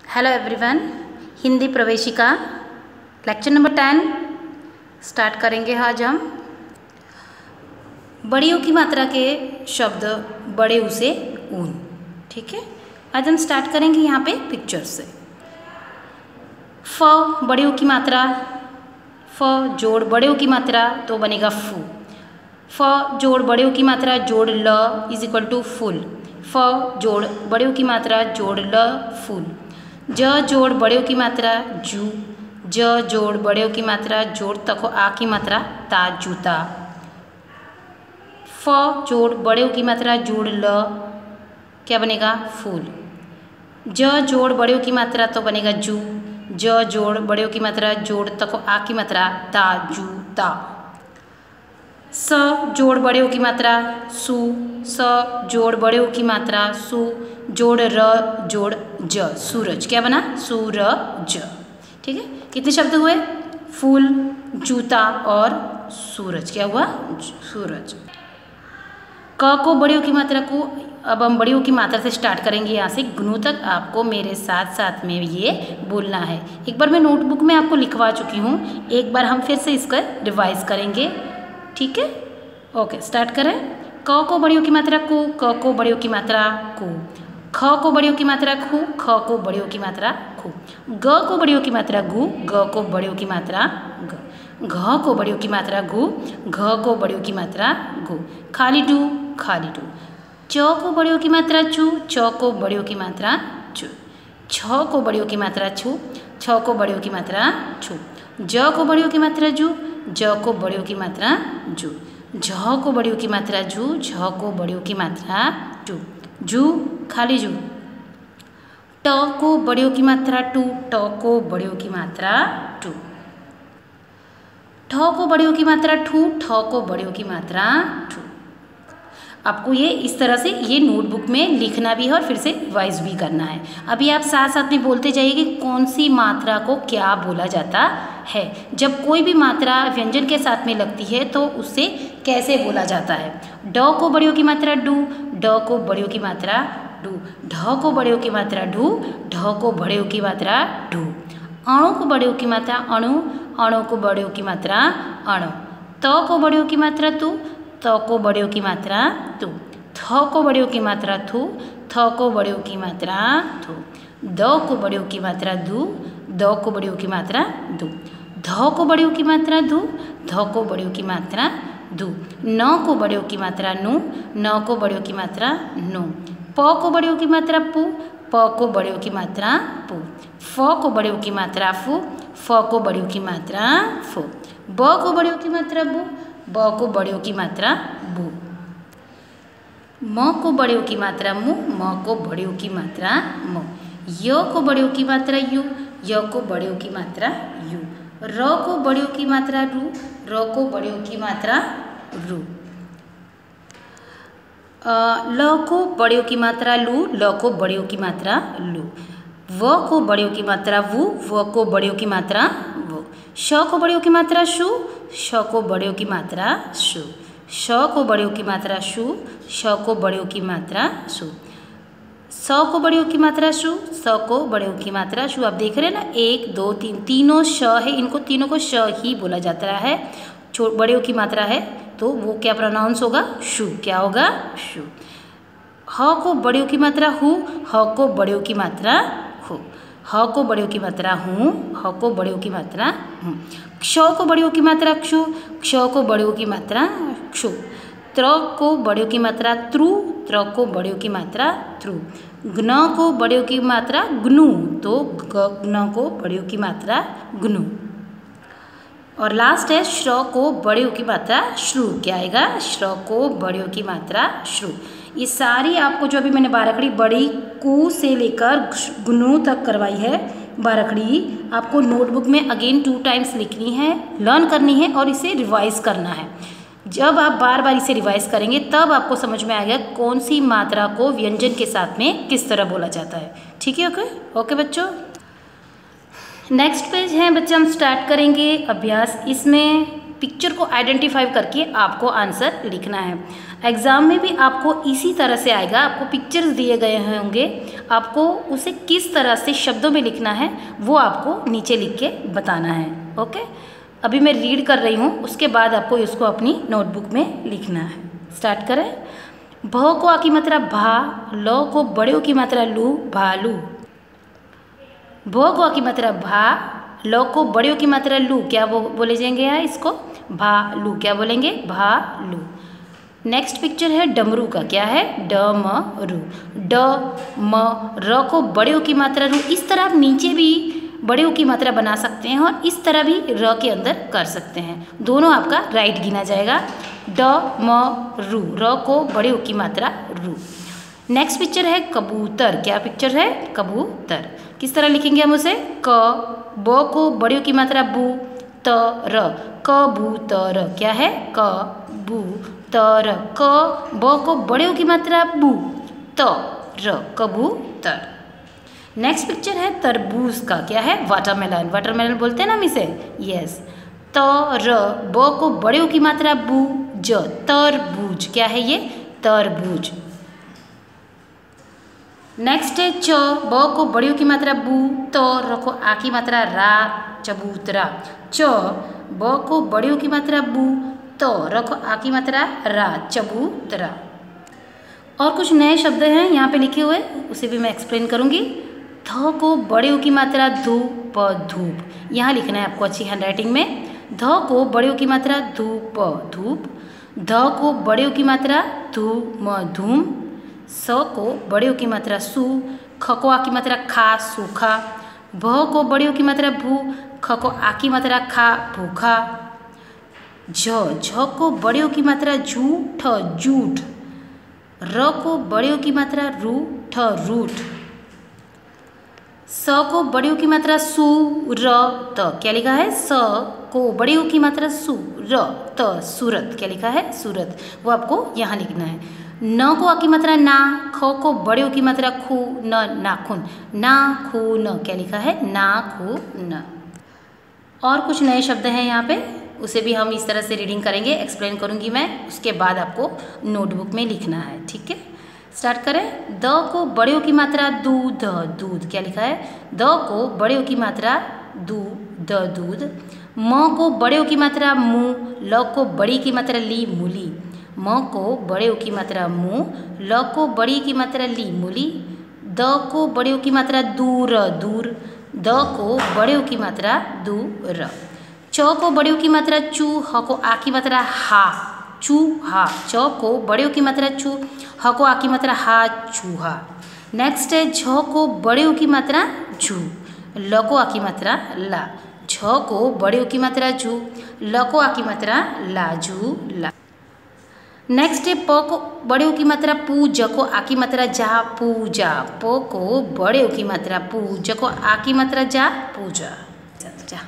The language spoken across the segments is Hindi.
हेलो एवरीवन, हिंदी प्रवेशिका लेक्चर नंबर 10 स्टार्ट करेंगे। आज हम बड़ी ऊ की मात्रा के शब्द बड़े ऊ से ऊन। ठीक है, आज हम स्टार्ट करेंगे यहाँ पे पिक्चर से। फ बड़ी ऊ की मात्रा, फ जोड़ बड़े ऊ की मात्रा तो बनेगा फू। फ जोड़ बड़े ऊ की मात्रा जोड़ ल इज इक्वल टू फुल। फ जोड़ बड़े ऊ की मात्रा जोड़ ल फूल। ज जोड़ बड़े ऊ की मात्रा जू। ज जोड़ बड़े ऊ की मात्रा जोड़ तको आ की मात्रा ता जूता। फ जोड़ बड़े ऊ की मात्रा जोड़ ल क्या बनेगा फूल। ज जोड़ बड़े ऊ की मात्रा तो बनेगा जू। ज जोड़ बड़े ऊ की मात्रा जोड़ तको आ की मात्रा ता जूता। स जोड़ बड़े ऊ की मात्रा सू। स जोड़ बड़े ऊ की मात्रा सू जोड़ र जोड़ ज सूरज क्या बना सूरज। ठीक है, कितने शब्द हुए फूल, जूता और सूरज। क्या हुआ सूरज। क को बड़ी ऊ की मात्रा को अब हम बड़ी ऊ की मात्रा से स्टार्ट करेंगे। यहाँ से गुणों तक आपको मेरे साथ साथ में ये बोलना है। एक बार मैं नोटबुक में आपको लिखवा चुकी हूँ, एक बार हम फिर से इसका रिवाइज करेंगे। ठीक है, ओके स्टार्ट करें। क को बड़ी ऊ की मात्रा कु, क को बड़ी ऊ की मात्रा कु। ख को बड़ी ऊ की मात्रा खू, ख को बड़ी ऊ की मात्रा खू। ग को बड़ी ऊ की मात्रा गु, ग को बड़ी ऊ की मात्रा ग। घ को बड़ी ऊ की मात्रा गु, घ को बड़ी ऊ की मात्रा गु। खाली डू, खाली डू। च को बड़ी ऊ की मात्रा चू, च को बड़ी ऊ की मात्रा चू। छ को बड़ी ऊ की मात्रा छू, छ को बड़ी ऊ की मात्रा छू। ज को बड़ी ऊ की मात्रा जू, ज को बड़ी ऊ की मात्रा जू। झ को बड़ी ऊ की मात्रा जू, झ को बड़ी ऊ की मात्रा जू। जू खाली जू। ट को बड़ी ऊ की मात्रा टू, ट को बड़ी ऊ की मात्रा टू। ठ को बड़ी ऊ की मात्रा ठू, ठ को बड़ी ऊ की मात्रा ठू। आपको ये इस तरह से ये नोटबुक में लिखना भी है और फिर से रिवाइज भी करना है। अभी आप साथ साथ में बोलते जाइए कि कौन सी मात्रा को क्या बोला जाता है। जब कोई भी मात्रा व्यंजन के साथ में लगती है तो उससे कैसे बोला जाता है। ड को बड़ी ऊ की मात्रा डू, ड को बड़ी ऊ की मात्रा डू। ढ को बड़ी ऊ की मात्रा ढू, ढ को बड़ी ऊ की मात्रा ढू। अणु को बड़ी ऊ की मात्रा अणु, अणु को बड़ी ऊ की मात्रा अणु। त को बड़ी ऊ की मात्रा तू, त को बड़ी ऊ की मात्रा तू। थ को बड़ी ऊ की मात्रा थू, थ को बड़ी ऊ की मात्रा थू। द को बड़ी ऊ की मात्रा दू, द को बड़ी ऊ की मात्रा दू। ध को बड़ी ऊ की मात्रा धू, ध को बड़ी ऊ की मात्रा धू। न को बड़ी ऊ की मात्रा नु, न को बड़ी ऊ की मात्रा नु। प को बड़ी ऊ की मात्रा पू, प को बड़ी ऊ की मात्रा पू। फ को बड़ी ऊ की मात्रा फू, फ को बड़ी ऊ की मात्रा फू। ब को बड़ी ऊ की मात्रा बू, ब को बड़ी ऊ की मात्रा बू। म को बड़ी ऊ की मात्रा मु, म को बड़ी ऊ की मात्रा मु। य को बड़ी ऊ की मात्रा यू, य को बड़ी ऊ की मात्रा यू। र को बड़ी ऊ की मात्रा रू, र को बड़ी ऊ की मात्रा रू। ल को बड़ी ऊ की मात्रा लू, ल को बड़ी ऊ की मात्रा लू। व को बड़ी ऊ की मात्रा वू, व को बड़ी ऊ की मात्रा वो। श को बड़ी ऊ की मात्रा शू, श को बड़ी ऊ की मात्रा शू। श को बड़ी ऊ की मात्रा शू, श को बड़ी ऊ की मात्रा शू। स को बड़ी ऊ की मात्रा शू, स को बड़ी ऊ की मात्रा शू। आप देख रहे हैं ना, एक दो तीन, तीनों श है, इनको तीनों को श ही बोला जाता है। बड़ी ऊ की मात्रा है तो वो क्या प्रोनाउंस होगा शू। क्या होगा शू। ह को बड़ी ऊ की मात्रा हु, ह को बड़ी ऊ की मात्रा हु। ह को बड़ी ऊ की मात्रा हूँ, ह को बड़ी ऊ की मात्रा हूँ। क्ष को बड़ी ऊ की मात्रा क्षु, क्ष को बड़ी ऊ की मात्रा क्षु। त्र को बड़ी ऊ की मात्रा त्रु, त्र को बड़ी ऊ की मात्रा त्रु। ग्न को बड़ी ऊ की मात्रा ग्नु, तो ग्न को बड़ी ऊ की मात्रा ग्नु। और लास्ट है श्र को बड़ी ऊ की मात्रा श्रु। क्या आएगा श्र को बड़ी ऊ की मात्रा श्रु। ये सारी आपको जो अभी मैंने बारकड़ी बड़ी कु से लेकर गुनु तक करवाई है, बारकड़ी आपको नोटबुक में अगेन 2 टाइम्स लिखनी है, लर्न करनी है और इसे रिवाइज करना है। जब आप बार बार इसे रिवाइज करेंगे तब आपको समझ में आएगा कौन सी मात्रा को व्यंजन के साथ में किस तरह बोला जाता है। ठीक है, ओके बच्चों। नेक्स्ट पेज है बच्चे, हम स्टार्ट करेंगे अभ्यास। इसमें पिक्चर को आइडेंटिफाई करके आपको आंसर लिखना है। एग्ज़ाम में भी आपको इसी तरह से आएगा, आपको पिक्चर्स दिए गए होंगे, आपको उसे किस तरह से शब्दों में लिखना है वो आपको नीचे लिख के बताना है। ओके, अभी मैं रीड कर रही हूँ, उसके बाद आपको इसको अपनी नोटबुक में लिखना है। स्टार्ट करें। भ को आ की मात्रा भा, ल को बड़े की मात्रा लू, भालू। भ को आ की मात्रा भा, ल को बड़े की मात्रा लू, क्या बोले जाएंगे यहाँ इसको? भालू। क्या बोलेंगे? भालू। नेक्स्ट पिक्चर है डमरू का, क्या है? डमरू। ड म र को बड़े की मात्रा रू, इस तरह आप नीचे भी बड़े की मात्रा बना सकते हैं और इस तरह भी र के अंदर कर सकते हैं, दोनों आपका राइट गिना जाएगा। ड म रू, र को बड़े की मात्रा रू। नेक्स्ट पिक्चर है कबूतर, क्या पिक्चर है? कबूतर। किस तरह लिखेंगे हम उसे? क ब को बड़े की मात्रा बू, त र, कबूतर। क्या है? कबूतर। क ब को बड़े की मात्रा बू, त र, कबूतर। नेक्स्ट पिक्चर है तरबूज का, क्या है? वाटरमेलन। वाटरमेलन बोलते हैं ना हम इसे, यस। त र ब को बड़े की मात्रा बू, ज, तरबूज। क्या है ये? तरबूज। नेक्स्ट है च ब को बड़े की मात्रा बू, त र को आ की मात्रा रा, चबूतरा। च ब को बड़े की मात्रा बू, त र को आ की मात्रा रा, चबूतरा। और कुछ नए शब्द हैं यहाँ पे लिखे हुए, उसे भी मैं एक्सप्लेन करूँगी। ध को बड़े की मात्रा धूप, धूप, यहाँ लिखना है आपको अच्छी हैंडराइटिंग में। ध को बड़े की मात्रा धूप, धूप। ध को बड़े की मात्रा धूम, धूम। स को बड़े की मात्रा सु, ख को आ की मात्रा खा, सूखा। भ को बड़े की मात्रा भू, ख को आ की मात्रा खा, भूखा। झ को बड़े की मात्रा झूठ, जूठ। र को बड़े की मात्रा रूठ, रूठ। स को बड़े की मात्रा सु, र, त। क्या लिखा है? स को बड़े की मात्रा सु, र, त, सूरत। क्या लिखा है? सूरत। वो आपको यहाँ लिखना है। न को आ की मात्रा ना, ख को बड़े की मात्रा खू, न, नाखून, नाखून। क्या लिखा है? नाखून। और कुछ नए शब्द हैं यहाँ पे, उसे भी हम इस तरह से रीडिंग करेंगे, एक्सप्लेन करूँगी मैं, उसके बाद आपको नोटबुक में लिखना है। ठीक है, स्टार्ट करें। द को बड़े की मात्रा दूध, दूध। क्या लिखा है? द को बड़े की मात्रा दू, द, दूध। म को बड़े की मात्रा मुँह, ल को बड़ी की मात्रा ली, मूली। म को बड़े की मात्रा मुँह, ल को बड़ी की मात्रा ली, मूली। द को बड़े की मात्रा दूर, दूर। द को बड़े की मात्रा दूर। च को बड़े की मात्रा चू, ह को आ की मात्रा हा, चूहा। च को बड़े की मात्रा चू, ह को आ की मात्रा हा, चूहा। नेक्स्ट है झ को बड़े की मात्रा झू, ल को आ की मात्रा ला। झ को बड़े की मात्रा झू, ल को आ की मात्रा ला, झू, ला। नेक्स्ट है प को बड़े की मात्रा पू, ज को आ की मात्रा जा, पूजा। प को बड़े की मात्रा पू, ज को आ की मात्रा जा, पूजा। जा।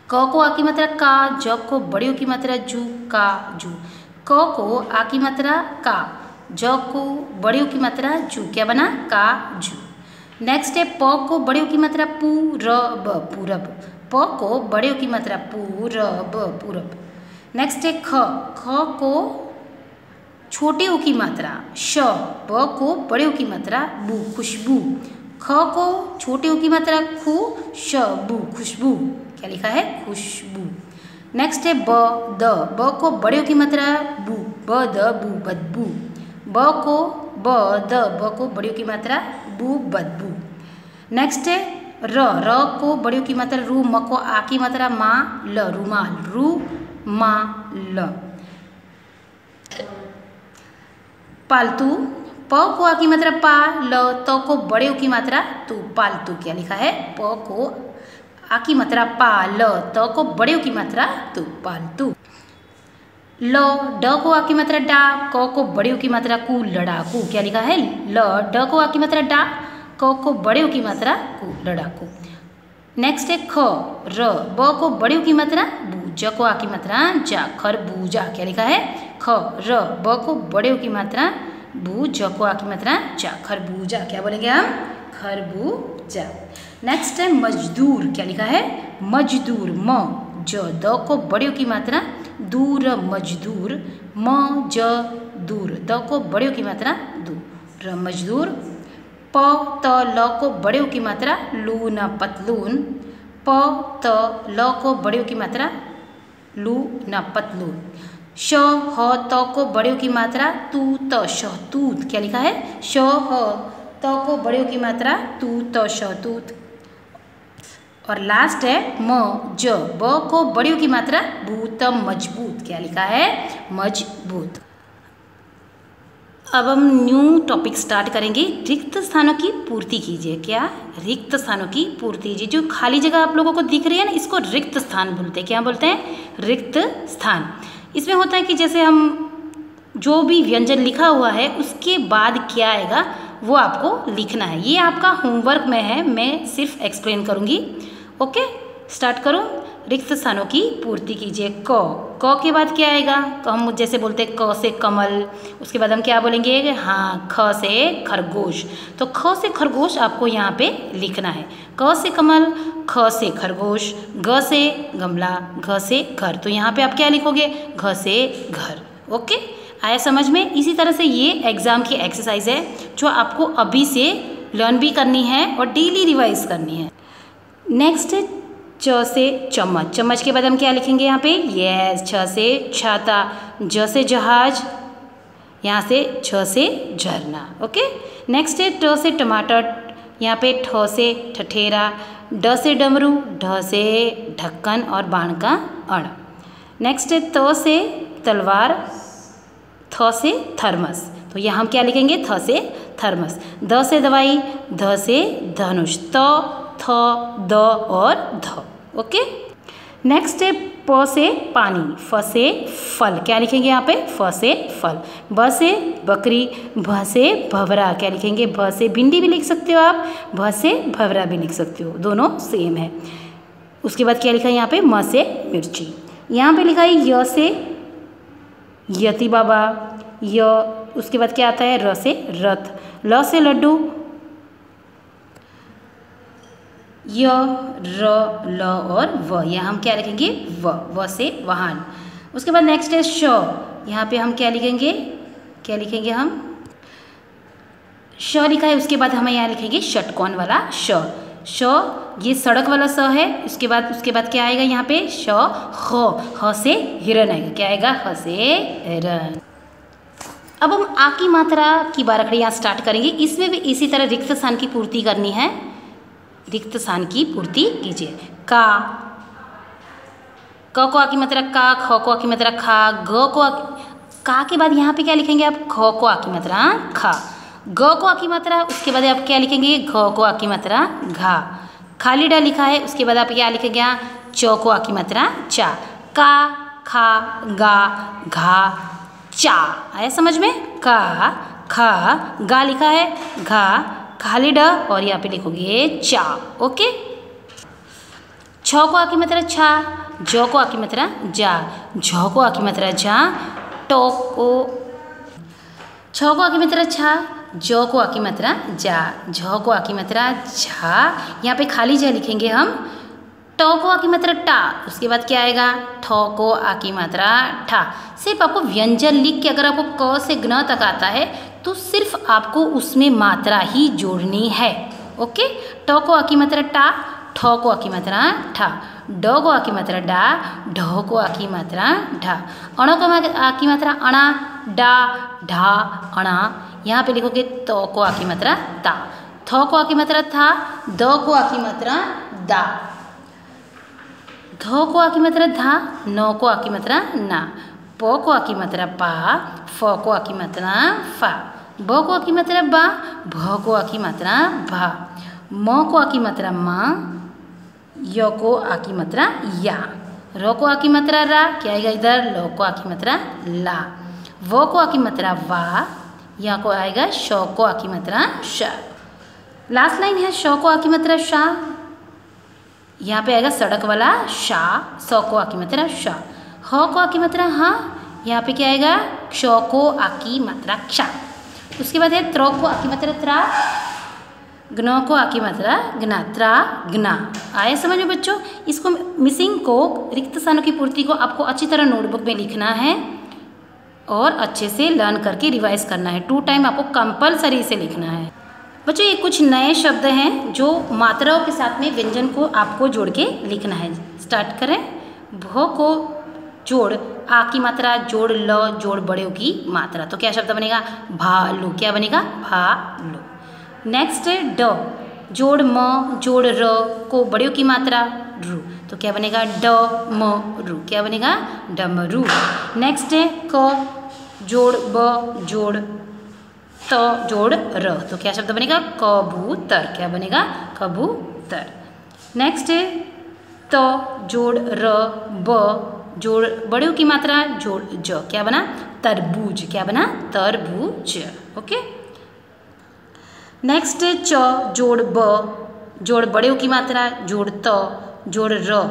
क को आ की मात्रा का, ज को बड़े की मात्रा जू, का, जू। क को आ की मात्रा का, ज को बड़े की मात्रा जू। क्या बना? का, जू। नेक्स्ट है प को बड़े की मात्रा पू, र, ब, पूरब। प को बड़े की मात्रा पू, र, ब, पूरब। नेक्स्ट है ख, ख को छोटे ओ की मात्रा श, ब को बड़े ओ की मात्रा बू, खुशबू। ख को छोटे ओ की मात्रा खू, श, बू, खुशबू। क्या लिखा है? खुशबू। नेक्स्ट है ब, द, ब को बड़े ओ की मात्रा बू, ब, द, बू, बदबू। ब को ब, द, ब को बड़े ओ की मात्रा बू, बदबू। नेक्स्ट है र, र को बड़े ओ की मात्रा रू, म को आ की मात्रा मा, ल, रूमाल, रू, मा, ल। पालतू, प को आ की मात्रा पा, ल, त को बड़े की मात्रा तू, पालतू। क्या लिखा है? प को आ की मात्रा पा, ल, त को बड़े की मात्रा तू, पालतू। ल, ड को आ की मात्रा डा, क को बड़े की मात्रा कू, लड़ाकू। क्या लिखा है? ल, ड को आ की मात्रा डा, क को बड़े की मात्रा कू, लड़ाकू। नेक्स्ट है ख, र, ब को बड़े की मात्रा बू, ज को आ की मात्रा जा, खरबूजा। क्या लिखा है? ख, र, ब को बड़े की मात्रा बू, ज को आ की मात्रा जा, खरबूजा। क्या बोलेंगे हम? खरबूजा। नेक्स्ट है मजदूर। क्या लिखा है? मजदूर, म, ज, द को बड़े की मात्रा दूर मजदूर, म ज दूर, द को बड़े की मात्रा दू, र मजदूर, प त ल को बड़े की मात्रा लू न पतलून, प त ल को बड़े की मात्रा लू न पतलून, श ह त को बड़े की मात्रा तू त शहतूत, क्या लिखा है श ह त को बड़े की मात्रा तू त शहतूत। और लास्ट है म ज ब को बड़े की मात्रा बूत मजबूत, क्या लिखा है मजबूत। अब हम न्यू टॉपिक स्टार्ट करेंगे, रिक्त स्थानों की पूर्ति कीजिए। क्या रिक्त स्थानों की पूर्ति कीजिए। जो खाली जगह आप लोगों को दिख रही है ना, इसको रिक्त स्थान बोलते हैं। क्या बोलते हैं? रिक्त स्थान। इसमें होता है कि जैसे हम जो भी व्यंजन लिखा हुआ है उसके बाद क्या आएगा वो आपको लिखना है। ये आपका होमवर्क में है, मैं सिर्फ एक्सप्लेन करूँगी। ओके, स्टार्ट करूँ। रिक्त स्थानों की पूर्ति कीजिए। क के बाद क्या आएगा? हम जैसे बोलते हैं क से कमल, उसके बाद हम क्या बोलेंगे? हाँ, ख से खरगोश। तो ख से खरगोश आपको यहाँ पे लिखना है। क से कमल, ख से खरगोश, ग से गमला, घ से घर। तो यहाँ पे आप क्या लिखोगे? घ से घर। ओके, आया समझ में? इसी तरह से ये एग्जाम की एक्सरसाइज है जो आपको अभी से लर्न भी करनी है और डेली रिवाइज करनी है। नेक्स्ट है च से चम्मच। चम्मच के बाद हम क्या लिखेंगे यहाँ पे? यस, छ से छाता, ज से जहाज, यहाँ से छ से झरना। ओके, नेक्स्ट है ट से टमाटर, यहाँ पे ठ से ठठेरा, ड से डमरू, ढ से ढक्कन और बाण का अण। नेक्स्ट है त से तलवार, थ से थर्मस। तो यहाँ हम क्या लिखेंगे? थ से थर्मस। द से दवाई, ध से धनुष, त थ द और ध। ओके, नेक्स्ट है प से पानी, फ से फल। क्या लिखेंगे यहाँ पे? फ से फल। ब से बकरी, भ से भवरा। क्या लिखेंगे? भ से भिंडी भी लिख सकते हो आप, भ से भवरा भी लिख सकते हो, दोनों सेम है। उसके बाद क्या लिखा है यहाँ पे? म से मिर्ची। यहाँ पे लिखा है य से यति बाबा, य। उसके बाद क्या आता है? र से रथ, ल से लड्डू, य र ल और व। यहाँ हम क्या लिखेंगे? व से वाहन। उसके बाद नेक्स्ट है श। यहाँ पे हम क्या लिखेंगे? क्या लिखेंगे हम? श लिखा है, उसके बाद हमें यहाँ लिखेंगे षटकोण वाला श। श ये सड़क वाला स है। उसके बाद क्या आएगा यहाँ पे? श ह से हिरण आएगा। क्या आएगा? ह से हिरण। अब हम आ की मात्रा की बारखड़ी यहाँ स्टार्ट करेंगे। इसमें भी इसी तरह रिक्त स्थान की पूर्ति करनी है। रिक्त स्थान की पूर्ति कीजिए। का, क को आ की मात्रा का, ख को आ की मात्रा खा, ग को का के बाद यहाँ पे क्या लिखेंगे आप? ख को आ की मात्रा खा, ग को आ की मात्रा, उसके बाद आप क्या लिखेंगे? घ को आ की मात्रा घा। खाली डा लिखा है, उसके बाद आप क्या लिखेंगे? यहाँ च को आ की मात्रा चा। का, खा, गा, घा, चा। आया समझ में? का, खा, गा लिखा है, घा, खाली ड और यहाँ पे लिखोगे चा। ओके, छ को आ की मात्रा छा, ज को आ की मात्रा जा, झ को आ की मात्रा जा, टो को, छ को आ की मात्रा छा, ज को आ की मात्रा जा, झ को आ की मात्रा झा। यहाँ पे खाली जा लिखेंगे हम। ट को आ की मात्रा टा, उसके बाद क्या आएगा? ठ को आ की मात्रा ठा। सिर्फ आपको व्यंजन लिख के अगर आपको क से ज्ञ तक आता है तो सिर्फ आपको उसमें मात्रा ही जोड़नी है। ओके, ट को आ की मात्रा टा, ठ को आ की मात्रा ठा, ड को आ की मात्रा डा, ढ को आ की मात्रा ढा, अण को आ की मात्रा अणा, डा, ढा, अणा। यहाँ पे लिखोगे त को आ की मात्रा ता, थ को आ की मात्रा था, द को आ की मात्रा दा, ध को आ की मात्रा धा, न को आ की मात्रा ना, प को आ की मात्रा पा, फ को आ की मात्रा फा, ब को आ की मात्रा बा, भ को आ की मात्रा भा, म को आ की मात्रा मा, य को आ की मात्रा या, र को आ की मात्रा रा, क्या आएगा इधर? ल को आ की मात्रा ला, व को आ की मात्रा वा, यहाँ को आएगा श को आ की मात्रा श। लास्ट लाइन है श को आ की मात्रा शा, यहाँ पे आएगा सड़क वाला शा, स को आ की मात्रा शा, ह को आ की मात्रा हा, यहाँ पे क्या आएगा? क्ष को आ की मात्रा क्षा। उसके बाद है त्र को आ की मात्रा त्रा, ग्न को आ की मात्रा ग्ना, त्रा ग्ना। आए समझ में बच्चों? इसको मिसिंग को, रिक्त स्थानों की पूर्ति को आपको अच्छी तरह नोटबुक में लिखना है और अच्छे से लर्न करके रिवाइज करना है। 2 टाइम आपको कंपलसरी इसे लिखना है। बच्चों ये कुछ नए शब्द हैं जो मात्राओं के साथ में व्यंजन को आपको जोड़ के लिखना है। स्टार्ट करें। भ को जोड़ आ की मात्रा, जोड़ ल, जोड़ बड़े की मात्रा, तो क्या शब्द बनेगा? भालू। क्या बनेगा? भालू। नेक्स्ट है ड, जोड़ म, जोड़ र को बड़े की मात्रा रू, तो क्या बनेगा? ड म रू। क्या बनेगा? डमरू। नेक्स्ट है क, जोड़ ब, जोड़ त, जोड़ र, तो क्या शब्द बनेगा? कबूतर। क्या बनेगा? कबूतर। नेक्स्ट है त, जोड़ र, ब, जोड़ बड़े की मात्रा, जोड़ ज, क्या बना? तरबूज। क्या बना? तरबूज। ओके। नेक्स्ट है च, जोड़ ब, जोड़ बड़े की मात्रा, जोड़ त, जोड़ र,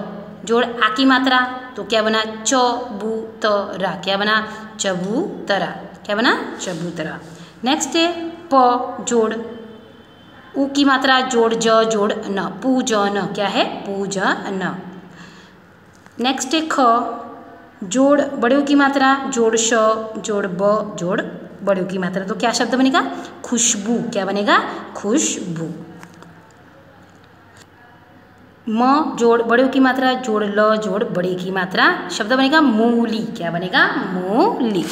जोड़ आ की मात्रा, तो क्या बना? चबूतरा। क्या बना? चबूतरा। क्या बना? चबूतरा। नेक्स्ट है प, जोड़ उ की मात्रा, जोड़ ज, जोड़ न, पूजन। क्या है? पूजन। नेक्स्ट है ख, जोड़ बड़े की मात्रा, जोड़ श, जोड़ ब, जोड़ बड़े की मात्रा, तो क्या शब्द बनेगा? खुशबू। क्या बनेगा? खुशबू। म, जोड़ बड़े की मात्रा, जोड़ ल, जोड़ बड़े की मात्रा, शब्द बनेगा मूली। क्या बनेगा? मूली।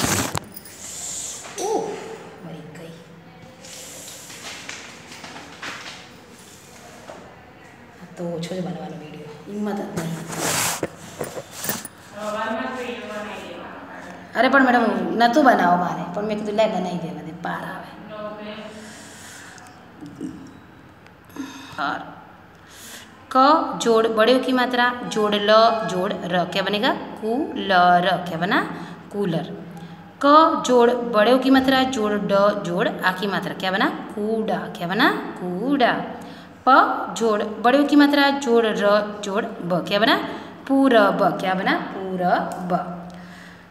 तो छोड़ बनवानो वीडियो हिम्मत नहीं। अरे पण मैडम नतु बनाओ मारे, पण मैं कीधुं लाय बनाई दे, मने पार आवे। और क, जोड़ बड़े की मात्रा, जोड़ ल, जोड़ र, क्या बनेगा? कूलर। क्या बना? कूलर। क, जोड़ बड़े की मात्रा, जोड़ ड, जोड़ आ की मात्रा, क्या बना? कूड़ा। क्या बना? कूड़ा। प, जोड़ बड़े की मात्रा, जोड़ र, जोड़ ब, क्या बना? पूरब। क्या बना? पूरब।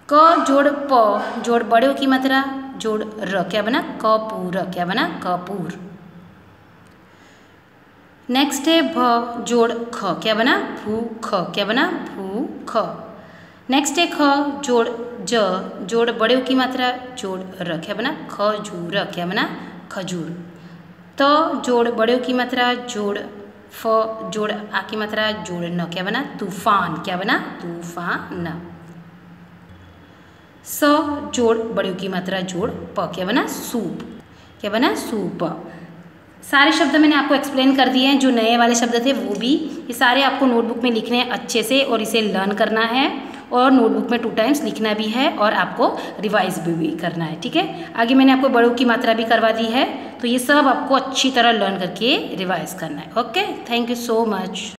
क, जोड़ प, जोड़ बड़े की मात्रा, जोड़ र, क्या बना? कपूर। क्या बना? कपूर। नेक्स्ट है भ, जोड़ ख, क्या बना? भूख। क्या बना? भूख। नेक्स्ट है ख, जोड़ ज, जोड़ बड़े की मात्रा, जोड़ र, क्या बना? खजूर। क्या बना? खजूर। त, जोड़ बड़े की मात्रा, जोड़ फ, जोड़ आ की मात्रा, जोड़ न, क्या बना? तूफान। क्या बना? तूफान। स, जोड़ बड़े की मात्रा, जोड़ प, क्या बना? सूप। क्या बना? सूप। सारे शब्द मैंने आपको एक्सप्लेन कर दिए हैं, जो नए वाले शब्द थे वो भी। ये सारे आपको नोटबुक में लिखने हैं अच्छे से और इसे लर्न करना है और नोटबुक में 2 टाइम्स लिखना भी है और आपको रिवाइज भी करना है। ठीक है। आगे मैंने आपको बड़ों की मात्रा भी करवा दी है, तो ये सब आपको अच्छी तरह लर्न करके रिवाइज करना है। Okay, thank you so much.